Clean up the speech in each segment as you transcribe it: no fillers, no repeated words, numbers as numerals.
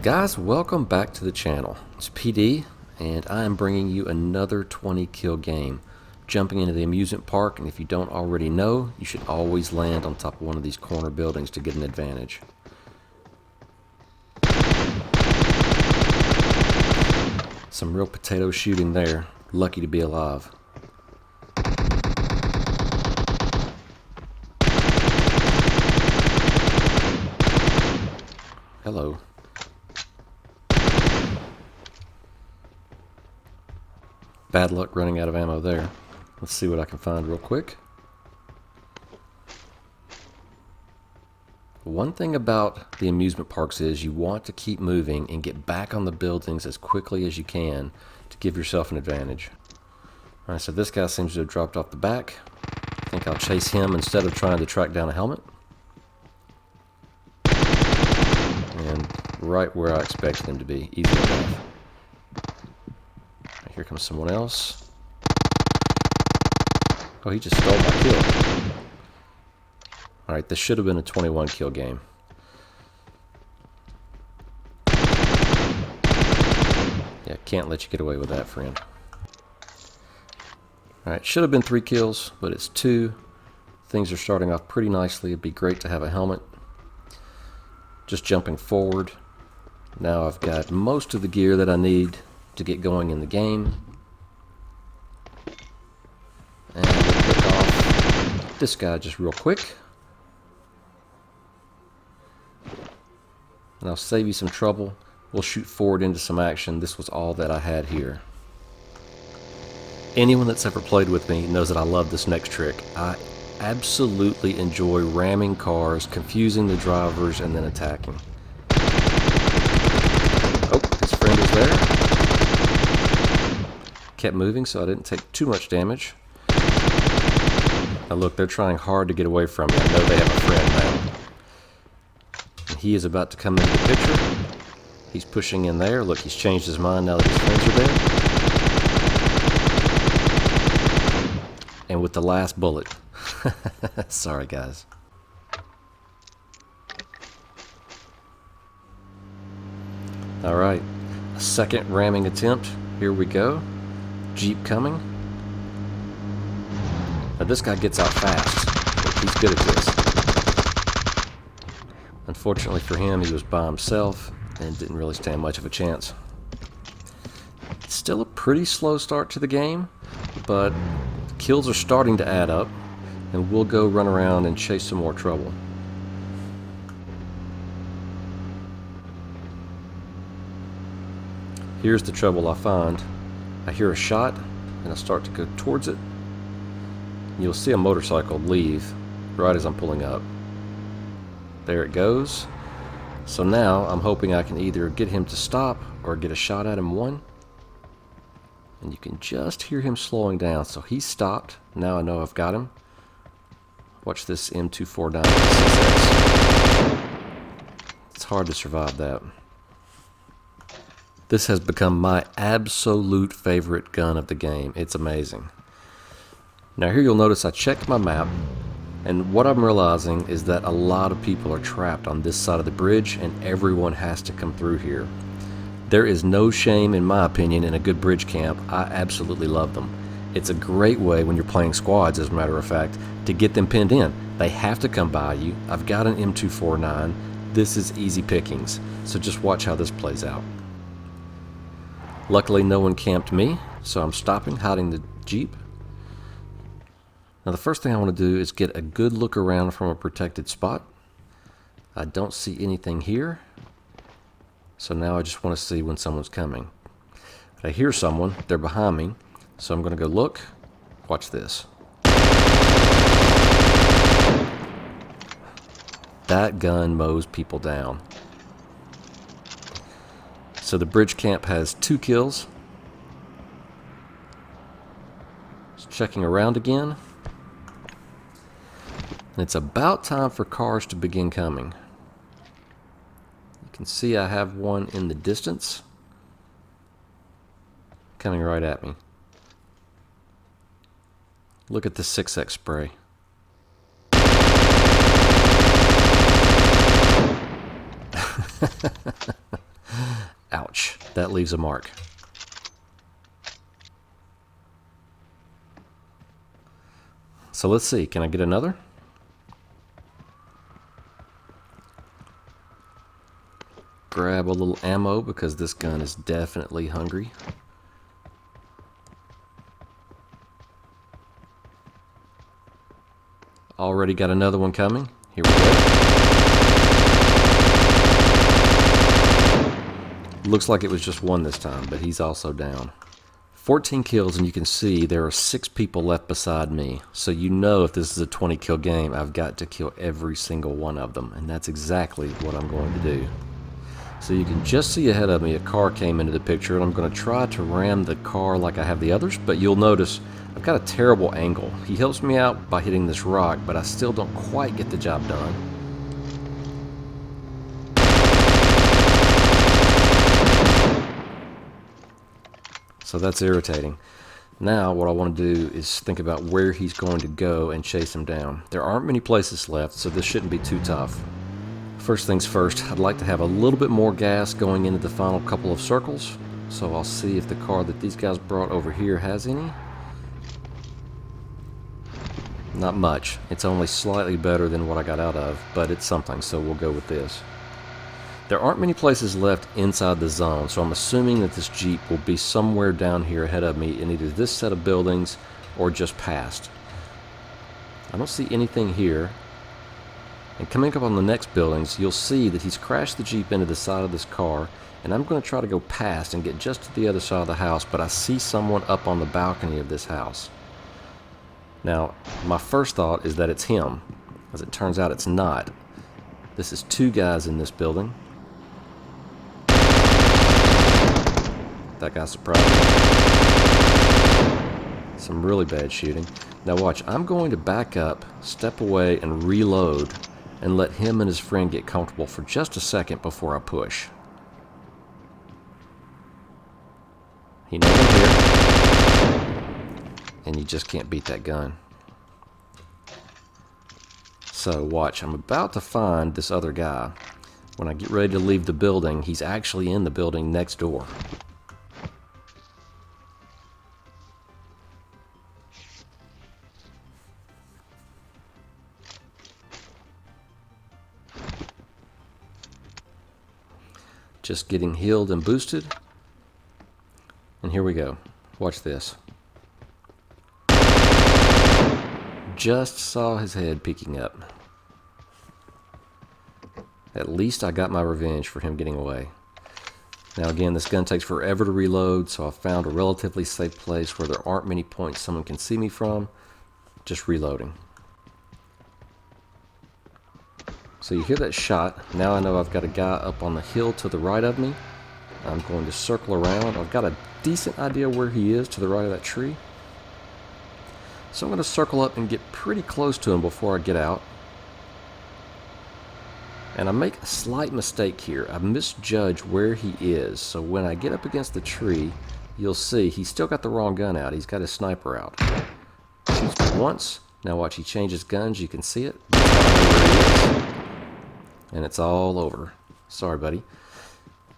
Guys, welcome back to the channel. It's PD, and I am bringing you another 20 kill game. Jumping into the amusement park, and if you don't already know, you should always land on top of one of these corner buildings to get an advantage. Some real potato shooting there. Lucky to be alive. Hello. Bad luck running out of ammo there. Let's see what I can find real quick. One thing about the amusement parks is you want to keep moving and get back on the buildings as quickly as you can to give yourself an advantage. Alright, so this guy seems to have dropped off the back. I think I'll chase him instead of trying to track down a helmet. And right where I expected him to be. Easy enough. Here comes someone else. Oh, he just stole my kill. Alright, this should have been a 21 kill game. Yeah, can't let you get away with that, friend. Alright, should have been 3 kills, but it's 2. Things are starting off pretty nicely. It'd be great to have a helmet. Just jumping forward. Now I've got most of the gear that I need to get going in the game. And we'll pick off this guy just real quick. And I'll save you some trouble. We'll shoot forward into some action. This was all that I had here. Anyone that's ever played with me knows that I love this next trick. I absolutely enjoy ramming cars, confusing the drivers, and then attacking. Oh, his friend is there. Kept moving, so I didn't take too much damage. Now look, they're trying hard to get away from me. I know they have a friend now. And he is about to come into the picture. He's pushing in there. Look, he's changed his mind now that his friends are dead. And with the last bullet. Sorry, guys. Alright, a second ramming attempt. Here we go. Jeep coming. Now this guy gets out fast. He's good at this. Unfortunately for him, he was by himself and didn't really stand much of a chance. It's still a pretty slow start to the game, but kills are starting to add up, and we'll go run around and chase some more trouble. Here's the trouble I find. I hear a shot, and I start to go towards it. You'll see a motorcycle leave right as I'm pulling up. There it goes. So now I'm hoping I can either get him to stop or get a shot at him one. And you can just hear him slowing down. So he stopped. Now I know I've got him. Watch this M249. It's hard to survive that. This has become my absolute favorite gun of the game. It's amazing. Now here you'll notice I checked my map, and what I'm realizing is that a lot of people are trapped on this side of the bridge, and everyone has to come through here. There is no shame, in my opinion, in a good bridge camp. I absolutely love them. It's a great way when you're playing squads, as a matter of fact, to get them pinned in. They have to come by you. I've got an M249. This is easy pickings, so just watch how this plays out. Luckily, no one camped me, so I'm stopping, hiding the Jeep. Now the first thing I want to do is get a good look around from a protected spot. I don't see anything here, so now I just want to see when someone's coming. But I hear someone, they're behind me, so I'm going to go look. Watch this. That gun mows people down. So the bridge camp has 2 kills. Just checking around again. And it's about time for cars to begin coming. You can see I have one in the distance. Coming right at me. Look at the 6X spray. That leaves a mark. So let's see, can I get another? Grab a little ammo because this gun is definitely hungry. Already got another one coming. Here we go. Looks like it was just one this time, but he's also down. 14 kills, and you can see there are 6 people left beside me. So you know if this is a 20 kill game, I've got to kill every single one of them, and that's exactly what I'm going to do. So you can just see ahead of me a car came into the picture, and I'm going to try to ram the car like I have the others, but you'll notice I've got a terrible angle. He helps me out by hitting this rock, but I still don't quite get the job done. So that's irritating. Now what I want to do is think about where he's going to go and chase him down. There aren't many places left, so this shouldn't be too tough. First things first, I'd like to have a little bit more gas going into the final couple of circles. So I'll see if the car that these guys brought over here has any. Not much. It's only slightly better than what I got out of, but it's something, so we'll go with this. There aren't many places left inside the zone, so I'm assuming that this Jeep will be somewhere down here ahead of me in either this set of buildings or just past. I don't see anything here. And coming up on the next buildings, you'll see that he's crashed the Jeep into the side of this car, and I'm going to try to go past and get just to the other side of the house, but I see someone up on the balcony of this house. Now, my first thought is that it's him. As it turns out, it's not. This is 2 guys in this building. That guy surprised me. Some really bad shooting. Now watch, I'm going to back up, step away, and reload, and let him and his friend get comfortable for just a second before I push. He knows I'm here, and you just can't beat that gun. So watch, I'm about to find this other guy. When I get ready to leave the building, he's actually in the building next door. Just getting healed and boosted. And here we go. Watch this. Just saw his head peeking up. At least I got my revenge for him getting away. Now again, this gun takes forever to reload, so I found a relatively safe place where there aren't many points someone can see me from. Just reloading. So you hear that shot. Now I know I've got a guy up on the hill to the right of me. I'm going to circle around. I've got a decent idea where he is to the right of that tree. So I'm going to circle up and get pretty close to him before I get out. And I make a slight mistake here. I misjudge where he is. So when I get up against the tree, you'll see he's still got the wrong gun out. He's got his sniper out. Shoots me once. Now watch, he changes guns. You can see it. That's how I know where he is. And it's all over. Sorry, buddy.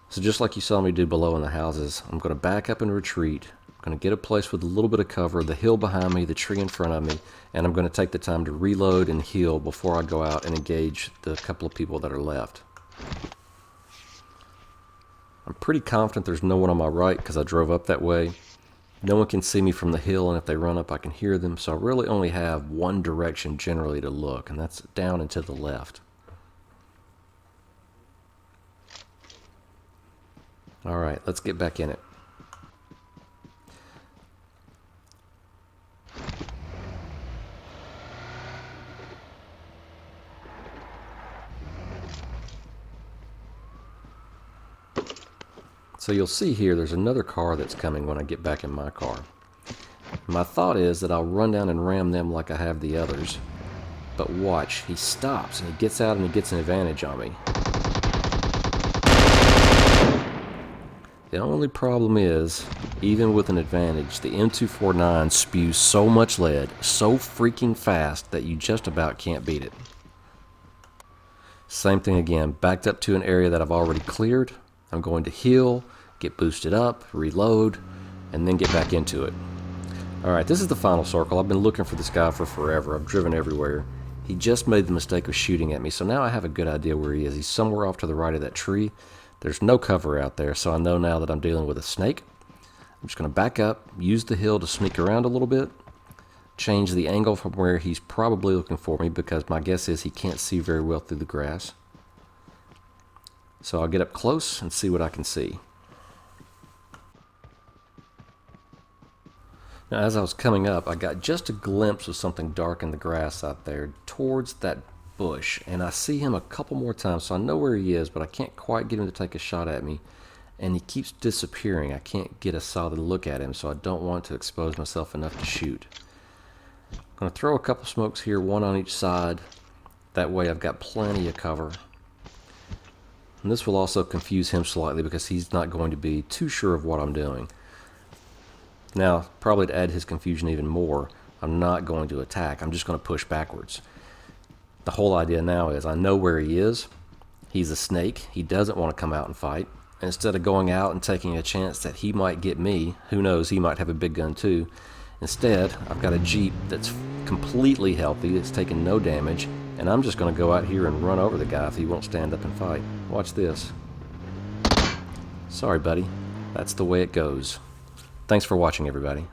So just like you saw me do below in the houses, I'm going to back up and retreat. I'm going to get a place with a little bit of cover, the hill behind me, the tree in front of me, and I'm going to take the time to reload and heal before I go out and engage the couple of people that are left. I'm pretty confident there's no one on my right because I drove up that way. No one can see me from the hill, and if they run up, I can hear them, so I really only have one direction generally to look, and that's down and to the left. Alright, let's get back in it. So you'll see here there's another car that's coming when I get back in my car. My thought is that I'll run down and ram them like I have the others. But watch, he stops and he gets out and he gets an advantage on me. The only problem is, even with an advantage, the M249 spews so much lead, so freaking fast, that you just about can't beat it. Same thing again, backed up to an area that I've already cleared. I'm going to heal, get boosted up, reload, and then get back into it. Alright, this is the final circle. I've been looking for this guy for forever. I've driven everywhere. He just made the mistake of shooting at me, so now I have a good idea where he is. He's somewhere off to the right of that tree. There's no cover out there, so I know now that I'm dealing with a snake. I'm just going to back up, use the hill to sneak around a little bit, change the angle from where he's probably looking for me, because my guess is he can't see very well through the grass. So I'll get up close and see what I can see. Now, as I was coming up, I got just a glimpse of something dark in the grass out there towards that bush, and I see him a couple more times, so I know where he is, but I can't quite get him to take a shot at me, and he keeps disappearing. I can't get a solid look at him, so I don't want to expose myself enough to shoot. I'm going to throw a couple smokes here, one on each side. That way I've got plenty of cover. And this will also confuse him slightly because he's not going to be too sure of what I'm doing. Now, probably to add his confusion even more, I'm not going to attack. I'm just going to push backwards. The whole idea now is I know where he is. He's a snake. He doesn't want to come out and fight. And instead of going out and taking a chance that he might get me, who knows, he might have a big gun too. Instead, I've got a Jeep that's completely healthy, it's taking no damage, and I'm just going to go out here and run over the guy if he won't stand up and fight. Watch this. Sorry, buddy. That's the way it goes. Thanks for watching, everybody.